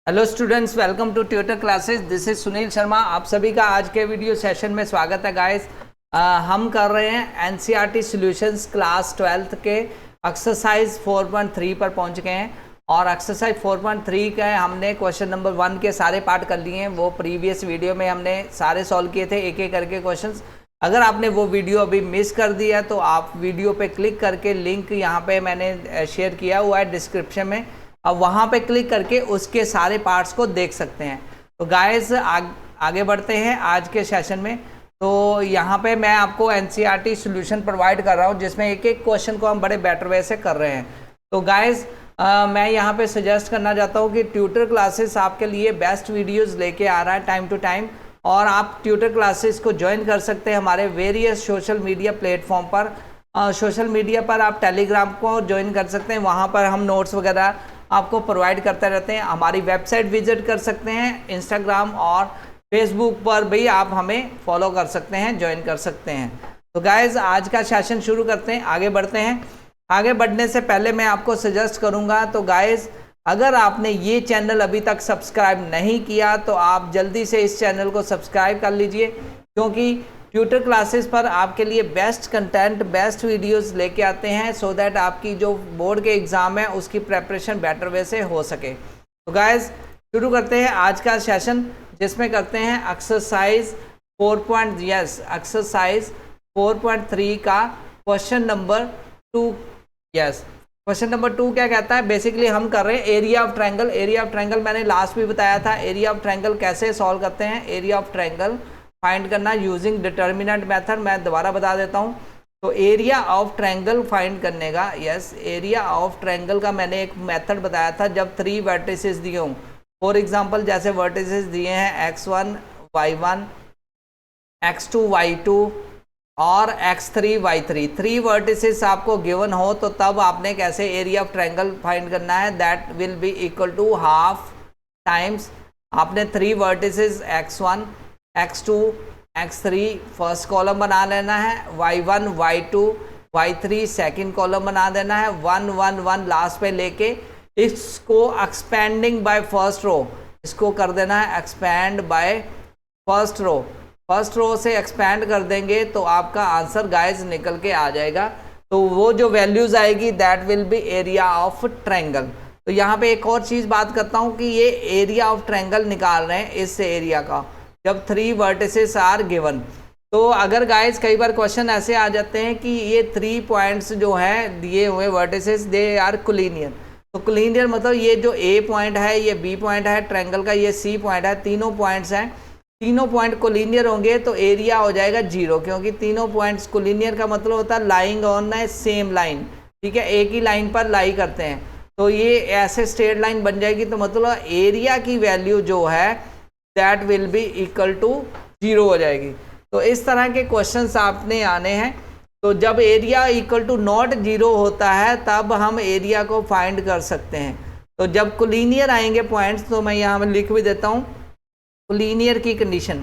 Hello students, welcome to tutor classes. This is Sunil Sharma. आप सभी का आज के वीडियो सेशन में स्वागत है गाइस। हम कर रहे हैं एनसीईआरटी सॉल्यूशंस क्लास 12th के एक्सरसाइज 4.3 पर पहुंच गए हैं और एक्सरसाइज 4.3 का हमने क्वेश्चन नंबर 1 के सारे पार्ट कर लिए हैं। वो प्रीवियस वीडियो में हमने सारे सॉल्व किए थे एक एक करके क्वेश्चंस। अगर आपने वो वीडियो अभी मिस कर दिया तो आप वीडियो पे क्लिक करके लिंक यहाँ पे मैंने शेयर किया हुआ है डिस्क्रिप्शन में, अब वहाँ पे क्लिक करके उसके सारे पार्ट्स को देख सकते हैं। तो गाइस आगे बढ़ते हैं आज के सेशन में। तो यहाँ पे मैं आपको एनसीईआरटी सॉल्यूशन प्रोवाइड कर रहा हूँ जिसमें एक एक क्वेश्चन को हम बड़े बेटर वे से कर रहे हैं। तो गाइस मैं यहाँ पे सजेस्ट करना चाहता हूँ कि ट्यूटर क्लासेस आपके लिए बेस्ट वीडियोस लेके आ रहा है टाइम टू टाइम, और आप ट्यूटर क्लासेस को ज्वाइन कर सकते हैं हमारे वेरियस सोशल मीडिया प्लेटफॉर्म पर। सोशल मीडिया पर आप टेलीग्राम को ज्वाइन कर सकते हैं, वहाँ पर हम नोट्स वगैरह आपको प्रोवाइड करते रहते हैं। हमारी वेबसाइट विजिट कर सकते हैं, इंस्टाग्राम और फेसबुक पर भी आप हमें फॉलो कर सकते हैं, ज्वाइन कर सकते हैं। तो गाइज आज का सेशन शुरू करते हैं, आगे बढ़ते हैं। आगे बढ़ने से पहले मैं आपको सजेस्ट करूंगा, तो गाइज अगर आपने ये चैनल अभी तक सब्सक्राइब नहीं किया तो आप जल्दी से इस चैनल को सब्सक्राइब कर लीजिए, क्योंकि ट्यूटर क्लासेस पर आपके लिए बेस्ट कंटेंट, बेस्ट वीडियोस लेके आते हैं सो दैट आपकी जो बोर्ड के एग्ज़ाम है उसकी प्रेपरेशन बेटर वे से हो सके। तो गाइस शुरू करते हैं आज का सेशन, जिसमें करते हैं एक्सरसाइज 4.3 का क्वेश्चन नंबर 2। क्वेश्चन नंबर 2 क्या कहता है? बेसिकली हम कर रहे हैं area of triangle. Area of triangle मैंने लास्ट में बताया था। एरिया ऑफ ट्रायंगल कैसे सॉल्व करते हैं, एरिया ऑफ ट्रायंगल फाइंड करना यूजिंग डिटर्मिनेंट मेथड। मैं दोबारा बता देता हूँ। तो एरिया ऑफ ट्रायंगल फाइंड करने का, एरिया ऑफ ट्रायंगल का मैंने एक मेथड बताया था जब 3 वर्टिसेस दिए हों। फॉर एग्जांपल जैसे वर्टिसेस दिए हैं x1 y1 x2 y2 और x3 y3, 3 वर्टिसेस आपको गिवन हो तो तब आपने कैसे एरिया ऑफ ट्रायंगल फाइंड करना है, that will be equal to half times आपने 3 vertices x1 x2 x3 first column बना लेना है, y1 y2 y3 second column बना देना है, 1 1 1 लास्ट पे लेके इसको एक्सपेंडिंग बाय फर्स्ट रो, इसको कर देना है expand by first row. First row से एक्सपेंड कर देंगे तो आपका आंसर गाइस निकल के आ जाएगा। तो वो जो वैल्यूज आएगी that will B area of triangle. तो यहाँ पे एक और चीज़ बात करता हूँ कि ये एरिया ऑफ ट्रायंगल निकाल रहे हैं इस एरिया का जब 3 वर्टिसेस आर गिवन। तो अगर गाइस कई बार क्वेश्चन ऐसे आ जाते हैं कि ये 3 पॉइंट्स जो हैं दिए हुए वर्टिसेस दे आर कोलिनियर। तो कोलिनियर मतलब ये जो ए पॉइंट है, ये बी पॉइंट है ट्रायंगल का, ये सी पॉइंट है, तीनों पॉइंट्स हैं, तीनों पॉइंट कोलिनियर होंगे तो एरिया हो जाएगा 0, क्योंकि तीनों पॉइंट्स कोलिनियर का मतलब होता है lying on A same line. ठीक है, एक ही लाइन पर लाई करते हैं तो ये ऐसे स्ट्रेट लाइन बन जाएगी। तो मतलब एरिया की वैल्यू जो है that will be equal to 0 हो जाएगी। तो इस तरह के क्वेश्चंस आपने आने हैं। तो जब एरिया इक्वल टू नॉट 0 होता है तब हम एरिया को फाइंड कर सकते हैं। तो जब कोलिनियर आएंगे पॉइंट्स, तो मैं यहाँ में लिख भी देता हूँ कोलिनियर की कंडीशन,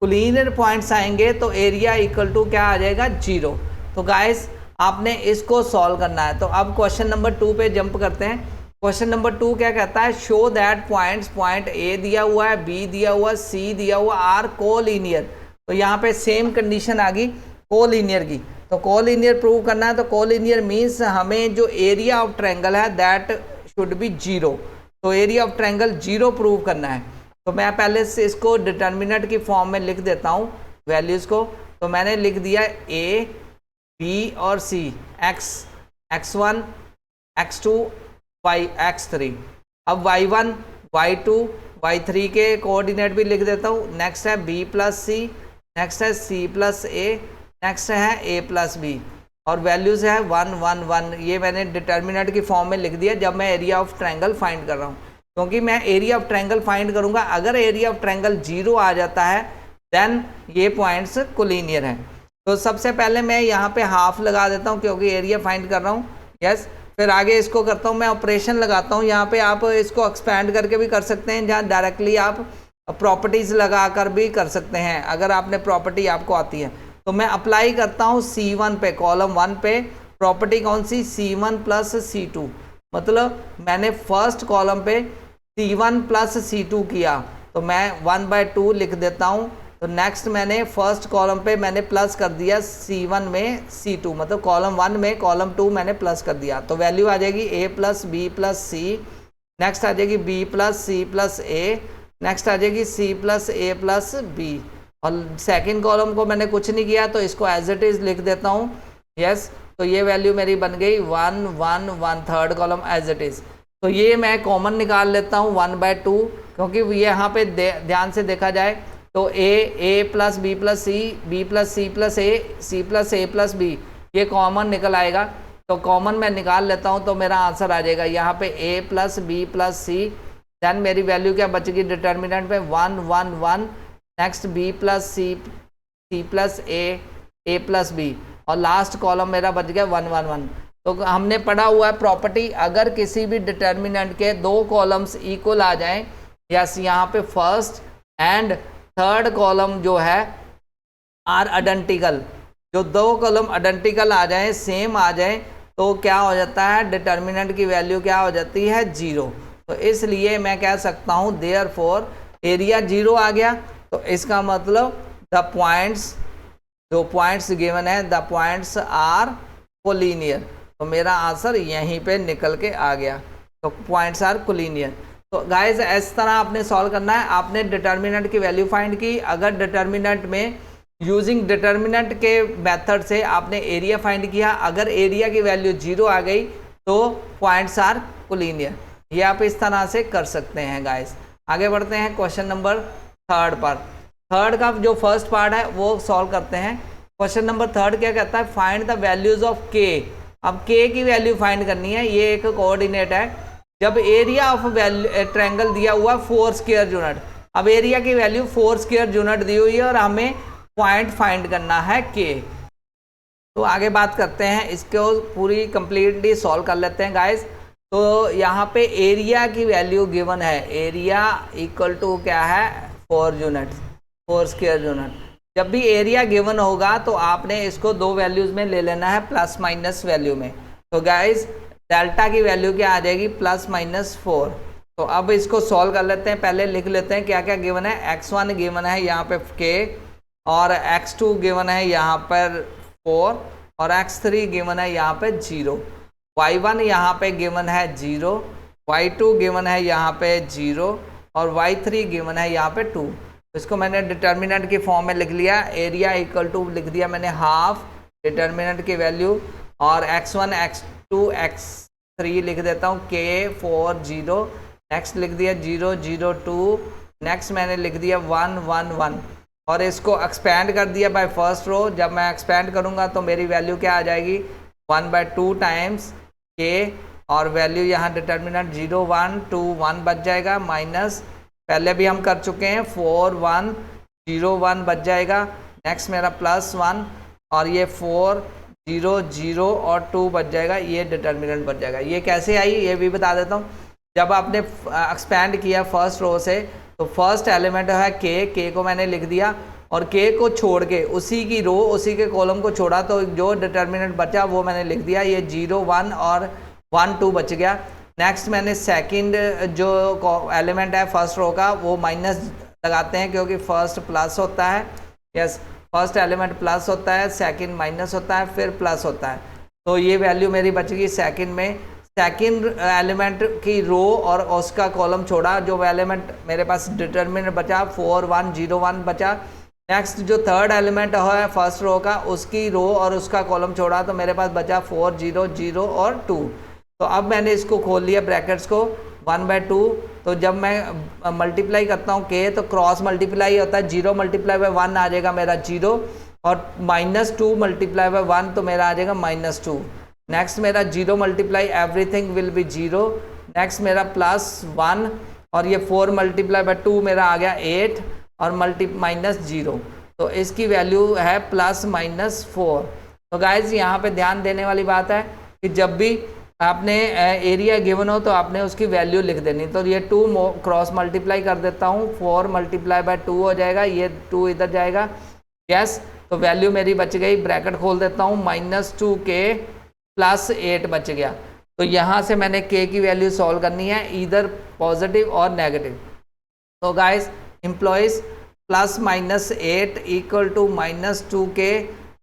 कोलिनियर पॉइंट्स आएंगे तो एरिया इक्वल टू क्या आ जाएगा 0। तो गाइस आपने इसको सॉल्व करना है। तो अब क्वेश्चन नंबर 2 पे जंप करते हैं। क्वेश्चन नंबर 2 क्या कहता है? Show that points, point A दिया हुआ है, बी दिया हुआ, सी दिया हुआ, आर कोलिनियर। तो यहाँ पे सेम कंडीशन आ गई कोलिनियर की। तो कोलिनियर प्रूव करना है। तो कोलिनियर मीन्स हमें जो एरिया ऑफ ट्रायंगल है दैट शुड बी 0। तो एरिया ऑफ ट्रायंगल 0 प्रूव करना है। तो मैं पहले से इसको डिटर्मिनेंट की फॉर्म में लिख देता हूँ वैल्यूज़ को। तो मैंने लिख दिया ए बी और सी, x1 x2 x3। अब y1 y2 y3 के कोऑर्डिनेट भी लिख देता हूँ। नेक्स्ट है b प्लस सी, नेक्स्ट है c प्लस a, नेक्स्ट है a प्लस b, और वैल्यूज़ है 1 1 1। ये मैंने डिटर्मिनेंट की फॉर्म में लिख दिया जब मैं एरिया ऑफ ट्रायंगल फाइंड कर रहा हूँ, क्योंकि मैं एरिया ऑफ ट्रायंगल फाइंड करूँगा। अगर एरिया ऑफ ट्रायंगल 0 आ जाता है देन ये पॉइंट्स कोलिनियर हैं। तो सबसे पहले मैं यहाँ पे हाफ लगा देता हूँ क्योंकि एरिया फाइंड कर रहा हूँ। फिर आगे इसको करता हूँ मैं ऑपरेशन लगाता हूँ। यहाँ पे आप इसको एक्सपैंड करके भी कर सकते हैं, जहाँ डायरेक्टली आप प्रॉपर्टीज़ लगा कर भी कर सकते हैं अगर आपने प्रॉपर्टी आपको आती है। तो मैं अप्लाई करता हूँ C1 पे, कॉलम 1 पे प्रॉपर्टी कौन सी, C1 प्लस C2। मतलब मैंने फर्स्ट कॉलम पे C1 प्लस C2 किया तो मैं 1/2 लिख देता हूँ। तो नेक्स्ट मैंने फर्स्ट कॉलम पे मैंने प्लस कर दिया C1 में C2, मतलब कॉलम 1 में कॉलम 2 मैंने प्लस कर दिया। तो वैल्यू आ जाएगी A plus B plus C, next आ जाएगी B plus C plus A, next आ जाएगी C plus A plus B। और सेकेंड कॉलम को मैंने कुछ नहीं किया तो इसको एज इट इज़ लिख देता हूँ। यस, तो ये वैल्यू मेरी बन गई 1 1 1, third column as it is. तो ये मैं कॉमन निकाल लेता हूँ 1/2, क्योंकि ये यहाँ पे ध्यान से देखा जाए तो A plus B plus C, B plus C plus A, C plus A plus B, ये कॉमन निकल आएगा। तो कॉमन मैं निकाल लेता हूँ तो मेरा आंसर आ जाएगा यहाँ पे A plus B plus C। Then मेरी वैल्यू क्या बचेगी डिटर्मिनेंट में 1 1 1, next B plus C, C plus A plus B, और लास्ट कॉलम मेरा बच गया 1 1 1। तो हमने पढ़ा हुआ है प्रॉपर्टी, अगर किसी भी डिटर्मिनेंट के दो कॉलम्स इक्वल आ जाएं, यस यहाँ पे फर्स्ट एंड थर्ड कॉलम जो है आर आइडेंटिकल, जो दो कॉलम आइडेंटिकल आ जाएं, सेम आ जाएं, तो क्या हो जाता है डिटर्मिनेंट की वैल्यू क्या हो जाती है 0। तो इसलिए मैं कह सकता हूँ देयरफॉर एरिया 0 आ गया। तो इसका मतलब द पॉइंट्स, जो पॉइंट्स गिवन है द पॉइंट्स आर कोलिनियर। तो मेरा आंसर यहीं पे निकल के आ गया। तो पॉइंट्स आर कोलिनियर। तो गाइस इस तरह आपने सॉल्व करना है। आपने डिटर्मिनेंट की वैल्यू फाइंड की, अगर डिटर्मिनेंट में यूजिंग डिटर्मिनेंट के मेथड से आपने एरिया फाइंड किया, अगर एरिया की वैल्यू 0 आ गई तो पॉइंट्स आर कोलिनियर। ये आप इस तरह से कर सकते हैं गाइस। आगे बढ़ते हैं क्वेश्चन नंबर 3 पर। थर्ड का जो फर्स्ट पार्ट है वो सॉल्व करते हैं। क्वेश्चन नंबर 3 क्या कहता है, फाइंड द वैल्यूज ऑफ के। अब के की वैल्यू फाइंड करनी है। ये एक कोऑर्डिनेट है। जब एरिया ऑफ ट्रायंगल दिया हुआ 4 स्क्वायर यूनिट, अब एरिया की वैल्यू 4 स्क्वायर यूनिट दी हुई है और हमें पॉइंट फाइंड करना है के। तो आगे बात करते हैं, इसको पूरी कंप्लीटली सॉल्व कर लेते हैं गाइस। तो यहाँ पे एरिया की वैल्यू गिवन है, एरिया इक्वल टू क्या है 4 यूनिट, 4 स्क्वायर यूनिट। जब भी एरिया गिवन होगा तो आपने इसको दो वैल्यूज में ले लेना है, प्लस माइनस वैल्यू में। तो गाइस डेल्टा की वैल्यू क्या आ जाएगी प्लस माइनस 4। तो अब इसको सॉल्व कर लेते हैं। पहले लिख लेते हैं क्या क्या गिवन है। x1 गिवन है यहाँ पे k, और x2 गिवन है यहाँ पर 4, और x3 गिवन है यहाँ पे 0, y1 यहाँ पे गिवन है 0, y2 गिवन है यहाँ पे 0, और y3 गिवन है यहाँ पे 2। इसको मैंने डिटर्मिनेंट की फॉर्म में लिख लिया। एरिया इक्वल टू लिख दिया मैंने हाफ डिटर्मिनेंट की वैल्यू, और x1 x2 x3 लिख देता हूँ k 4 0, नेक्स्ट लिख दिया 0 0 2, नेक्स्ट मैंने लिख दिया 1 1 1, और इसको एक्सपेंड कर दिया बाय फर्स्ट रो। जब मैं एक्सपेंड करूँगा तो मेरी वैल्यू क्या आ जाएगी 1/2 टाइम्स k, और वैल्यू यहाँ डिटर्मिनेंट 0 1 2 1 बच जाएगा, माइनस पहले भी हम कर चुके हैं 4 1 0 1 बच जाएगा, नेक्स्ट मेरा प्लस 1, और ये 4 0 0 और 2 बच जाएगा, ये डिटर्मिनेंट बच जाएगा। ये कैसे आई ये भी बता देता हूँ। जब आपने एक्सपैंड किया फर्स्ट रो से, तो फर्स्ट एलिमेंट है के को मैंने लिख दिया, और के को छोड़ के उसी की रो उसी के कॉलम को छोड़ा, तो जो डिटर्मिनेंट बचा वो मैंने लिख दिया, ये 0 1 और 1 2 बच गया। नेक्स्ट मैंने सेकंड जो एलिमेंट है फर्स्ट रो का वो माइनस लगाते हैं, क्योंकि फर्स्ट प्लस होता है। यस, फर्स्ट एलिमेंट प्लस होता है, सेकंड माइनस होता है, फिर प्लस होता है। तो ये वैल्यू मेरी बच गई सेकंड में। सेकंड एलिमेंट की रो और उसका कॉलम छोड़ा, जो एलिमेंट मेरे पास डिटर्मिनेंट बचा 4 1 0 1 बचा। नेक्स्ट जो थर्ड एलिमेंट है फर्स्ट रो का, उसकी रो और उसका कॉलम छोड़ा, तो मेरे पास बचा 4 0 0 और 2। तो अब मैंने इसको खोल लिया ब्रैकेट्स को 1/2। तो जब मैं मल्टीप्लाई करता हूँ के, तो क्रॉस मल्टीप्लाई होता है, 0 मल्टीप्लाई बाय 1 आ जाएगा मेरा 0, और -2 मल्टीप्लाई बाय 1 तो मेरा आ जाएगा -2। नेक्स्ट मेरा 0 multiply everything will be 0, next मेरा +1, और ये 4 मल्टीप्लाई बाय 2 मेरा आ गया 8, और -0। तो इसकी वैल्यू है +-4। तो गाइज यहाँ पे ध्यान देने वाली बात है कि जब भी आपने एरिया गिवन हो तो आपने उसकी वैल्यू लिख देनी। तो ये 2 क्रॉस मल्टीप्लाई कर देता हूँ, 4 मल्टीप्लाई बाय 2 हो जाएगा, ये 2 इधर जाएगा। यस, तो वैल्यू मेरी बच गई, ब्रैकेट खोल देता हूँ, -2k +8 बच गया। तो यहाँ से मैंने k की वैल्यू सॉल्व करनी है, इधर पॉजिटिव और नेगेटिव। तो गाइस एम्प्लॉयज plus minus 8 equal to -2k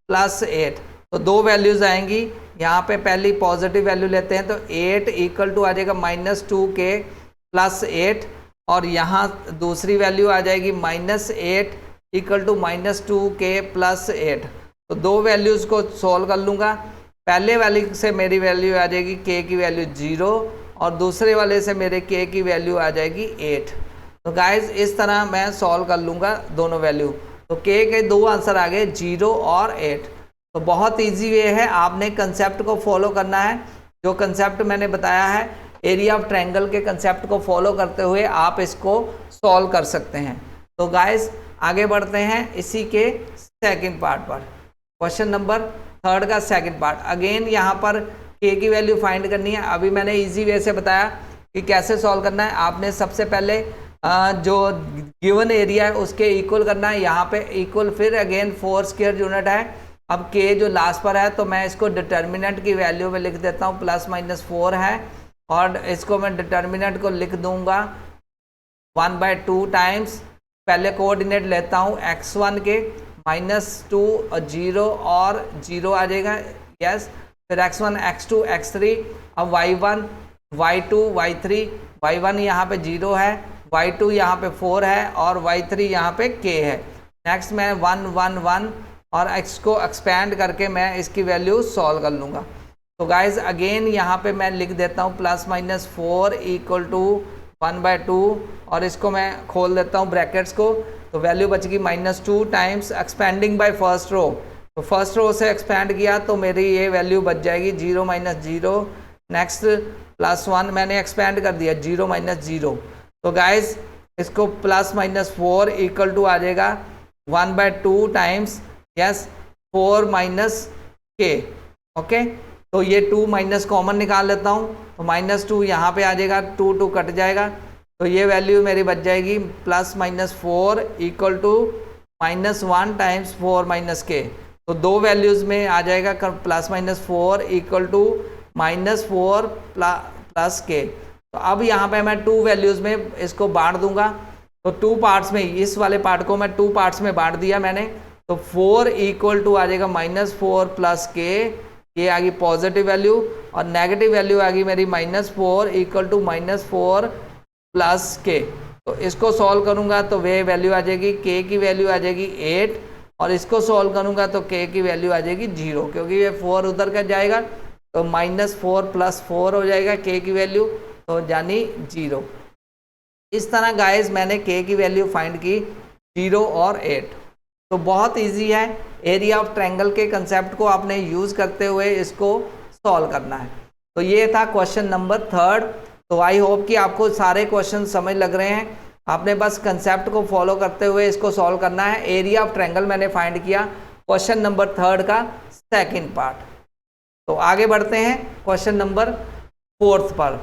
plus 8, तो दो वैल्यूज आएंगी। यहाँ पे पहली पॉजिटिव वैल्यू लेते हैं, तो 8 इक्वल टू आ जाएगा -2k प्लस 8, और यहाँ दूसरी वैल्यू आ जाएगी -8 इक्वल टू -2k प्लस 8। तो दो वैल्यूज़ को सॉल्व कर लूँगा। पहले वाले से मेरी वैल्यू आ जाएगी k की वैल्यू 0, और दूसरे वाले से मेरे k की वैल्यू आ जाएगी 8। तो गाइज इस तरह मैं सॉल्व कर लूँगा दोनों वैल्यू। तो k के दो आंसर आ गए 0 और 8। तो बहुत इजी वे है, आपने कंसेप्ट को फॉलो करना है। जो कंसेप्ट मैंने बताया है एरिया ऑफ ट्रायंगल के कंसेप्ट को फॉलो करते हुए आप इसको सॉल्व कर सकते हैं। तो गाइज आगे बढ़ते हैं इसी के सेकंड पार्ट पर। क्वेश्चन नंबर 3 का सेकंड पार्ट। अगेन यहाँ पर k की वैल्यू फाइंड करनी है। अभी मैंने इजी वे से बताया कि कैसे सॉल्व करना है। आपने सबसे पहले जो गिवन एरिया है उसके इक्वल करना है, यहाँ पे इक्वल, फिर अगेन 4 स्क्वायर यूनिट है। अब k जो लास्ट पर है तो मैं इसको डिटर्मिनेंट की वैल्यू में लिख देता हूँ, ±4 है, और इसको मैं डिटर्मिनेंट को लिख दूंगा 1/2 टाइम्स, पहले कोऑर्डिनेट लेता हूँ x1 के -2 और 0 और 0 आ जाएगा, यस। फिर x1 x2 x3, अब y1 y2 y3, y1 यहाँ पे 0 है, y2 यहाँ पे 4 है, और y3 यहाँ पे k है। नेक्स्ट मैं 1 1 1 और x को एक्सपेंड करके मैं इसकी वैल्यू सॉल्व कर लूँगा। तो गाइज अगेन यहाँ पे मैं लिख देता हूँ +-4 इक्वल टू 1/2, और इसको मैं खोल देता हूँ ब्रैकेट्स को। तो वैल्यू बचेगी -2 times expanding by first row. तो फर्स्ट रो से एक्सपेंड किया तो मेरी ये वैल्यू बच जाएगी 0 -0। नेक्स्ट +1 मैंने एक्सपेंड कर दिया 0 -0। तो गाइज इसको +-4 इक्वल टू आ जाएगा 1/2 टाइम्स, यस, 4 - k। ओके, तो ये 2 माइनस कॉमन निकाल लेता हूँ, तो -2 यहाँ पे आ जाएगा, 2 कट जाएगा, तो ये वैल्यू मेरी बच जाएगी +-4 इक्वल टू -1 टाइम्स 4 - k। तो दो वैल्यूज़ में आ जाएगा +-4 इक्वल टू -4 प्लस k। तो अब यहाँ पे मैं 2 वैल्यूज़ में इसको बांट दूंगा। तो 2 पार्ट्स में, इस वाले पार्ट को मैं 2 पार्ट्स में बांट दिया मैंने। तो 4 इक्वल टू आ जाएगा -4 प्लस k, ये आ गई पॉजिटिव वैल्यू, और नेगेटिव वैल्यू आ गई मेरी -4 इक्वल टू -4 प्लस k। तो इसको सॉल्व करूंगा तो वे वैल्यू आ जाएगी, k की वैल्यू आ जाएगी 8, और इसको सॉल्व करूंगा तो k की वैल्यू आ जाएगी 0, क्योंकि ये 4 उधर का जाएगा, तो -4 + 4 हो जाएगा k की वैल्यू, तो यानी 0। इस तरह गाइस मैंने k की वैल्यू फाइंड की 0 और 8। तो बहुत इजी है, एरिया ऑफ ट्रायंगल के कंसेप्ट को आपने यूज़ करते हुए इसको सॉल्व करना है। तो ये था क्वेश्चन नंबर 3। तो आई होप कि आपको सारे क्वेश्चन समझ लग रहे हैं। आपने बस कंसेप्ट को फॉलो करते हुए इसको सॉल्व करना है। एरिया ऑफ ट्रायंगल मैंने फाइंड किया क्वेश्चन नंबर 3 का सेकंड पार्ट। तो आगे बढ़ते हैं क्वेश्चन नंबर 4 पर।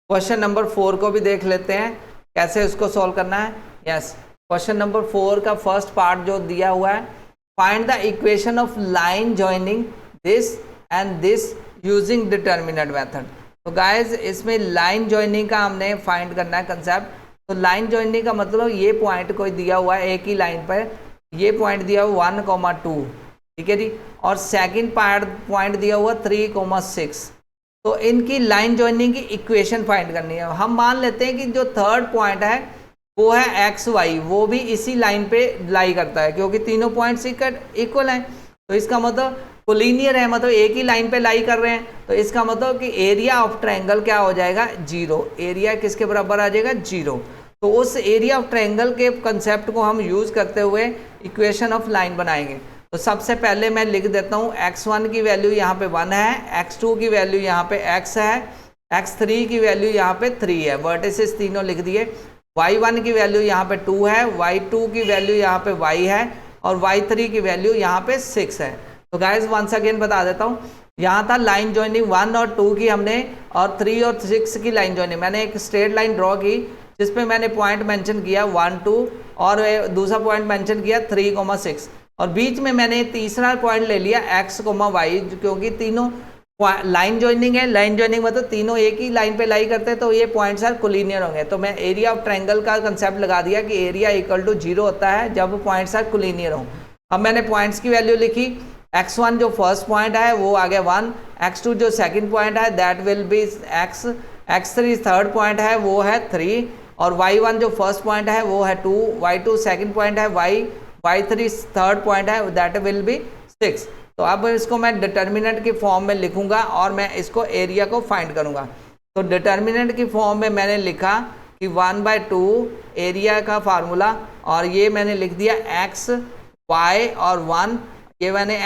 क्वेश्चन नंबर 4 को भी देख लेते हैं कैसे उसको सॉल्व करना है। यस, क्वेश्चन नंबर 4 का फर्स्ट पार्ट जो दिया हुआ है, find the equation of line joining this and this using determinant method. तो गाइज इसमें लाइन जॉइनिंग का हमने फाइंड करना है कंसेप्ट। तो लाइन जॉइनिंग का मतलब ये पॉइंट कोई दिया हुआ है एक ही लाइन पर, ये पॉइंट दिया हुआ 1,2, ठीक है जी, और सेकंड पॉइंट दिया हुआ 3,6। तो इनकी लाइन जॉइनिंग की इक्वेशन फाइंड करनी है। हम मान लेते हैं कि जो थर्ड पॉइंट है वो है XY, वो भी इसी लाइन पे लाई करता है, क्योंकि तीनों पॉइंट्स इक्वल हैं। तो इसका मतलब कोलिनियर है, मतलब एक ही लाइन पे लाई कर रहे हैं। तो इसका मतलब कि एरिया ऑफ ट्रायंगल क्या हो जाएगा, 0। एरिया किसके बराबर आ जाएगा, 0। तो उस एरिया ऑफ ट्रायंगल के कंसेप्ट को हम यूज़ करते हुए इक्वेशन ऑफ लाइन बनाएंगे। तो सबसे पहले मैं लिख देता हूँ x1 की वैल्यू यहाँ पे 1 है, x2 की वैल्यू यहाँ पे x है, x3 की वैल्यू यहाँ पे 3 है, वर्टिसेस तीनों लिख दिए। y1 की वैल्यू यहाँ पे 2 है, y2 की वैल्यू यहाँ पे y है, और y3 की वैल्यू यहाँ पे 6 है। तो गाइज वंस अगेन बता देता हूँ, यहाँ था लाइन जॉइनिंग 1 और 2 की हमने, और 3 और 6 की लाइन जॉइनिंग। मैंने एक स्ट्रेट लाइन ड्रॉ की जिसपे मैंने पॉइंट मेंशन किया 1 2, और दूसरा पॉइंट मेंशन किया 3,6, और बीच में मैंने तीसरा पॉइंट ले लिया x, y, क्योंकि तीनों लाइन ज्वाइनिंग है, लाइन ज्वाइनिंग मतलब तीनों एक ही लाइन पे लाई करते हैं तो ये पॉइंट्स आर कोलिनियर होंगे। तो मैं एरिया ऑफ ट्रायंगल का कंसेप्ट लगा दिया कि एरिया इक्वल टू 0 होता है जब पॉइंट्स आर कोलिनियर हो। अब मैंने पॉइंट्स की वैल्यू लिखी, x1 जो फर्स्ट पॉइंट है वो आ गया 1, x2 जो सेकंड पॉइंट है that will B x, x3 third point है वो है 3, और y1 जो फर्स्ट पॉइंट है वो है 2, y2 सेकंड पॉइंट है y3 थर्ड पॉइंट है दैट विल बी 6। तो अब इसको मैं डिटर्मिनेंट की फॉर्म में लिखूंगा और मैं इसको एरिया को फाइंड करूंगा। तो डिटर्मिनेंट की फॉर्म में मैंने लिखा कि 1/2 एरिया का फार्मूला, और ये मैंने लिख दिया x, y और 1, ये मैंने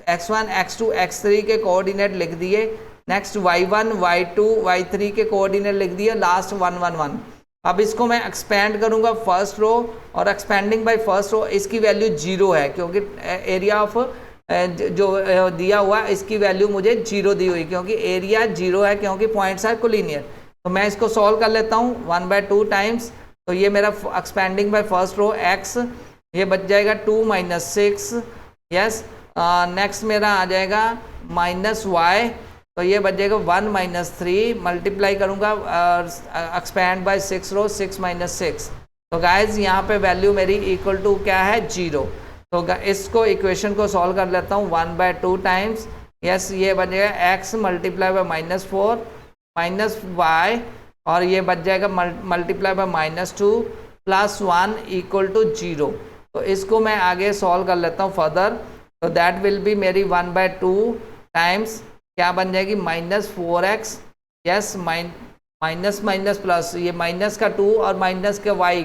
x1 x2 x3 के कोऑर्डिनेट लिख दिए। नेक्स्ट y1 y2 y3 के कोऑर्डिनेट लिख दिए, लास्ट 1 1 1। अब इसको मैं एक्सपेंड करूंगा फर्स्ट रो, और एक्सपेंडिंग बाय फर्स्ट रो इसकी वैल्यू 0 है क्योंकि एरिया ऑफ जो दिया हुआ इसकी वैल्यू मुझे 0 दी हुई, क्योंकि एरिया 0 है क्योंकि पॉइंट्स आर कोलिनियर। तो मैं इसको सॉल्व कर लेता हूँ 1/2 टाइम्स, तो ये मेरा expanding by first row x, ये बच जाएगा 2 - 6, यस। नेक्स्ट मेरा आ जाएगा -y, तो ये बच जाएगा 1 - 3, मल्टीप्लाई करूँगा एक्सपेंड बाय 6 रो, 6 - 6। तो गाइज यहाँ पे वैल्यू मेरी इक्वल टू क्या है 0। तो इसको इक्वेशन को सॉल्व कर लेता हूँ 1/2 टाइम्स, यस, ये बच जाएगा x मल्टीप्लाई बाय -4 y, और ये बच जाएगा मल्टीप्लाई बाय -2 + 1 इक्वल टू 0। तो इसको मैं आगे सॉल्व कर लेता हूँ फर्दर। तो दैट विल बी मेरी 1/2 टाइम्स क्या बन जाएगी -4x, yes, minus minus plus, ये माइनस का 2 और माइनस का y,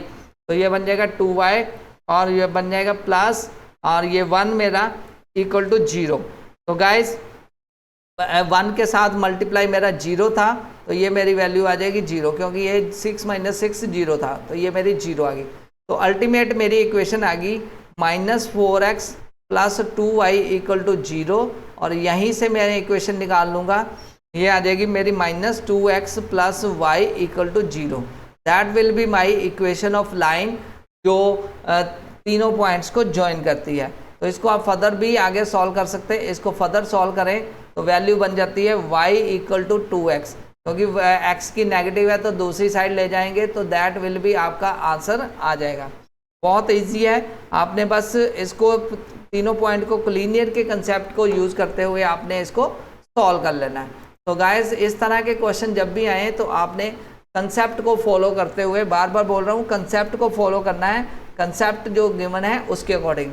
तो ये बन जाएगा 2y, और ये बन जाएगा प्लस, और ये 1 मेरा इक्वल टू 0। तो गाइस 1 के साथ मल्टीप्लाई मेरा 0 था, तो ये मेरी वैल्यू आ जाएगी 0, क्योंकि ये 6 - 6 0 था, तो ये मेरी 0 आ गई। तो अल्टीमेट मेरी इक्वेशन आ गई -4x + 2y इक्वल टू 0, और यहीं से मैं इक्वेशन निकाल लूँगा, ये आ जाएगी मेरी -2x + y equal to 0। That will be my equation of line जो तीनों पॉइंट्स को ज्वाइन करती है। तो इसको आप फर्दर भी आगे सॉल्व कर सकते हैं। इसको फर्दर सॉल्व करें तो वैल्यू बन जाती है y इक्वल टू 2x, क्योंकि x की नेगेटिव है तो दूसरी साइड ले जाएंगे, तो दैट विल बी आपका आंसर आ जाएगा। बहुत इजी है, आपने बस इसको तीनों पॉइंट को कोलिनियर के कंसेप्ट को यूज़ करते हुए आपने इसको सॉल्व कर लेना है। तो गाइस इस तरह के क्वेश्चन जब भी आए तो आपने कंसेप्ट को फॉलो करते हुए, बार बार बोल रहा हूँ, कंसेप्ट को फॉलो करना है, कंसेप्ट जो गिवन है उसके अकॉर्डिंग।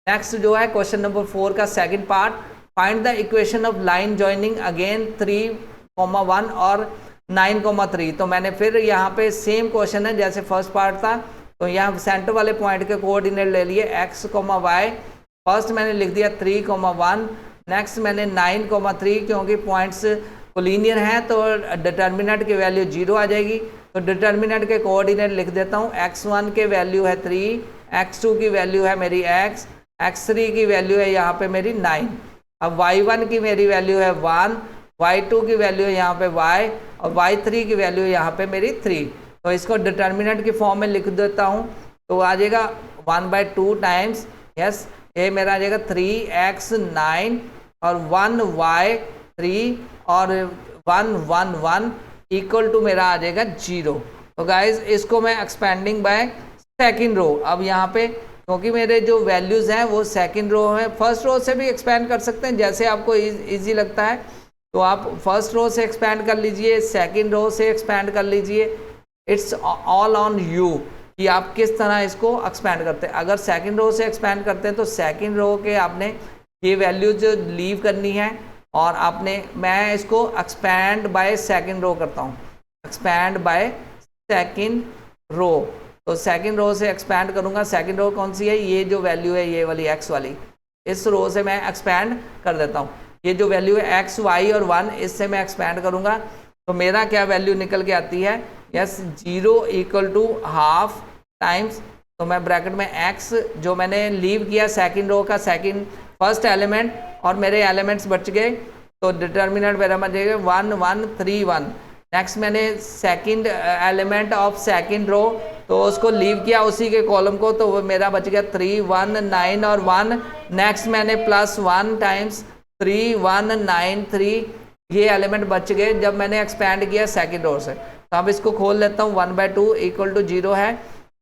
नेक्स्ट जो है क्वेश्चन नंबर 4 का second part, find the equation of line joining again 3,1 और 9,3। तो मैंने फिर यहाँ पे सेम क्वेश्चन है जैसे फर्स्ट पार्ट था, तो यहाँ सेंटर वाले पॉइंट के कोऑर्डिनेट ले लिए x, y। फर्स्ट मैंने लिख दिया 3,1, नेक्स्ट मैंने 9,3, क्योंकि पॉइंट्स कोलिनियर हैं तो डिटर्मिनेंट की वैल्यू 0 आ जाएगी। तो डिटर्मिनेंट के कोऑर्डिनेट लिख देता हूँ, x1 के वैल्यू है 3, x2 की वैल्यू है मेरी x, x3 की वैल्यू है यहाँ पे मेरी 9। अब y1 की मेरी वैल्यू है 1, y2 की वैल्यू है यहाँ पे y, और y3 की वैल्यू यहाँ पे मेरी 3। तो इसको डिटर्मिनेंट की फॉर्म में लिख देता हूँ, तो आ जाएगा 1/2 टाइम्स, यस, ये मेरा आ जाएगा 3x 9 और 1y 3 और 1 1 1 इक्वल टू मेरा आ जाएगा 0। तो गाइज इसको मैं एक्सपेंडिंग बाय सेकंड रो, अब यहाँ पे क्योंकि मेरे जो वैल्यूज़ हैं वो सेकंड रो है, फर्स्ट रो से भी एक्सपेंड कर सकते हैं जैसे आपको इजी लगता है। तो आप फर्स्ट रो से एक्सपेंड कर लीजिए, सेकंड रो से एक्सपेंड कर लीजिए, इट्स ऑल ऑन यू कि आप किस तरह इसको एक्सपेंड करते हैं। अगर सेकंड रो से एक्सपेंड करते हैं तो सेकंड रो के आपने ये वैल्यूज लीव करनी है, और आपने, मैं इसको एक्सपेंड बाय सेकंड रो करता हूँ, एक्सपेंड बाय सेकंड रो। तो सेकंड रो से एक्सपेंड करूँगा, सेकंड रो कौन सी है, ये जो वैल्यू है ये वाली x वाली, इस रो से मैं एक्सपेंड कर देता हूँ। ये जो वैल्यू है x, y और 1, इससे मैं एक्सपेंड करूँगा, तो मेरा क्या वैल्यू निकल के आती है, yes, 0 equal to half times, तो मैं ब्रैकेट में x जो मैंने लीव किया सेकंड रो का सेकंड फर्स्ट एलिमेंट, और मेरे एलिमेंट्स बच गए, तो डिटर्मिनेंट मेरा बन जाएगा 1 1 3 1। नेक्स्ट मैंने second element of second row, तो उसको लीव किया उसी के कॉलम को, तो वो मेरा बच गया 3 1 9 और 1। नेक्स्ट मैंने +1 टाइम्स 3 1 9 3 ये एलिमेंट बच गए जब मैंने एक्सपैंड किया सेकंड रो से। तो अब इसको खोल लेता हूँ, 1/2 इक्वल टू 0 है,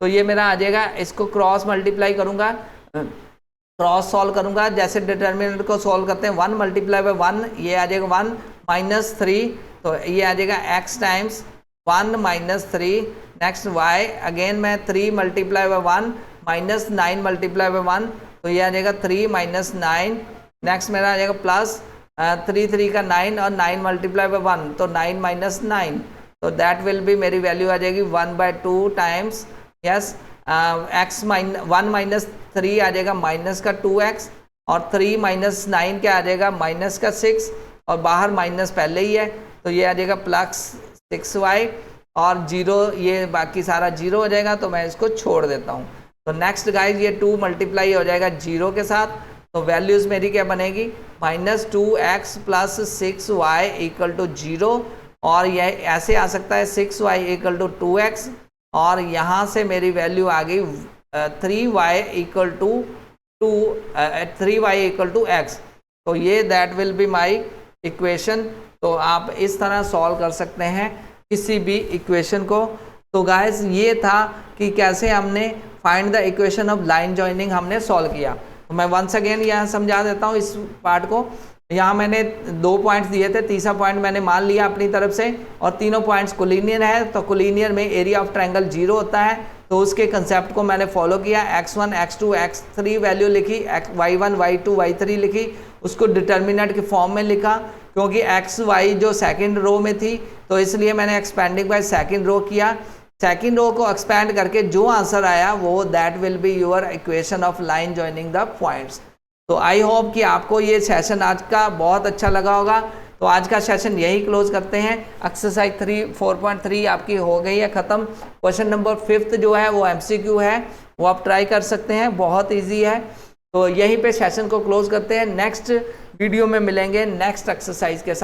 तो ये मेरा आ जाएगा। इसको क्रॉस मल्टीप्लाई करूँगा, क्रॉस सॉल्व करूँगा, जैसे डिटर्मिनेंट को सॉल्व करते हैं, 1 मल्टीप्लाई बाय 1, ये आ जाएगा 1 माइनस 3, तो ये आ जाएगा x times 1 minus 3, next y, again मैं 3 multiply by 1 minus 9 multiply by 1, तो ये आ जाएगा 3 माइनस 9, नेक्स्ट मेरा आ जाएगा प्लस 3 3 का 9 और 9 मल्टीप्लाई बाय 1, तो 9 माइनस 9, तो दैट विल बी, मेरी वैल्यू आ जाएगी 1/2 टाइम्स यस x 1 माइनस 3 आ जाएगा माइनस का 2x, और 3 माइनस 9 क्या आ जाएगा माइनस का 6, और बाहर माइनस पहले ही है, तो ये आ जाएगा प्लस 6y, और 0, ये बाकी सारा 0 हो जाएगा, तो मैं इसको छोड़ देता हूँ। तो नेक्स्ट गाइज ये 2 मल्टीप्लाई हो जाएगा 0 के साथ, तो वैल्यूज़ मेरी क्या बनेगी, -2x plus 6y equal to 0, और यह ऐसे आ सकता है 6y इक्वल टू 2x, और यहाँ से मेरी वैल्यू आ गई 3y इक्वल टू x, तो ये that will be my equation. तो आप इस तरह सॉल्व कर सकते हैं किसी भी इक्वेशन को। तो गाइस ये था कि कैसे हमने find the equation of line joining हमने सॉल्व किया। तो मैं वंस अगेन यहाँ समझा देता हूँ इस पार्ट को। यहाँ मैंने 2 पॉइंट्स दिए थे, तीसरा पॉइंट मैंने मान लिया अपनी तरफ से, और तीनों पॉइंट्स कोलिनियर है, तो कोलिनियर में एरिया ऑफ ट्रायंगल 0 होता है, तो उसके कंसेप्ट को मैंने फॉलो किया। x1 x2 x3 वैल्यू लिखी, y1 y2 y3 लिखी, उसको डिटर्मिनेंट के फॉर्म में लिखा, क्योंकि x y जो सेकंड रो में थी, तो इसलिए मैंने एक्सपेंडिंग बाय सेकंड रो किया। सेकंड रो को एक्सपैंड करके जो आंसर आया वो that will be your equation of line joining the points. तो आई होप कि आपको ये सेशन आज का बहुत अच्छा लगा होगा। तो आज का सेशन यही क्लोज करते हैं। एक्सरसाइज 4.3 आपकी हो गई है ख़त्म। क्वेश्चन नंबर 5 जो है वो MCQ है, वो आप ट्राई कर सकते हैं, बहुत ईजी है। तो यहीं पे सेशन को क्लोज करते हैं। नेक्स्ट वीडियो में मिलेंगे नेक्स्ट एक्सरसाइज के साथ।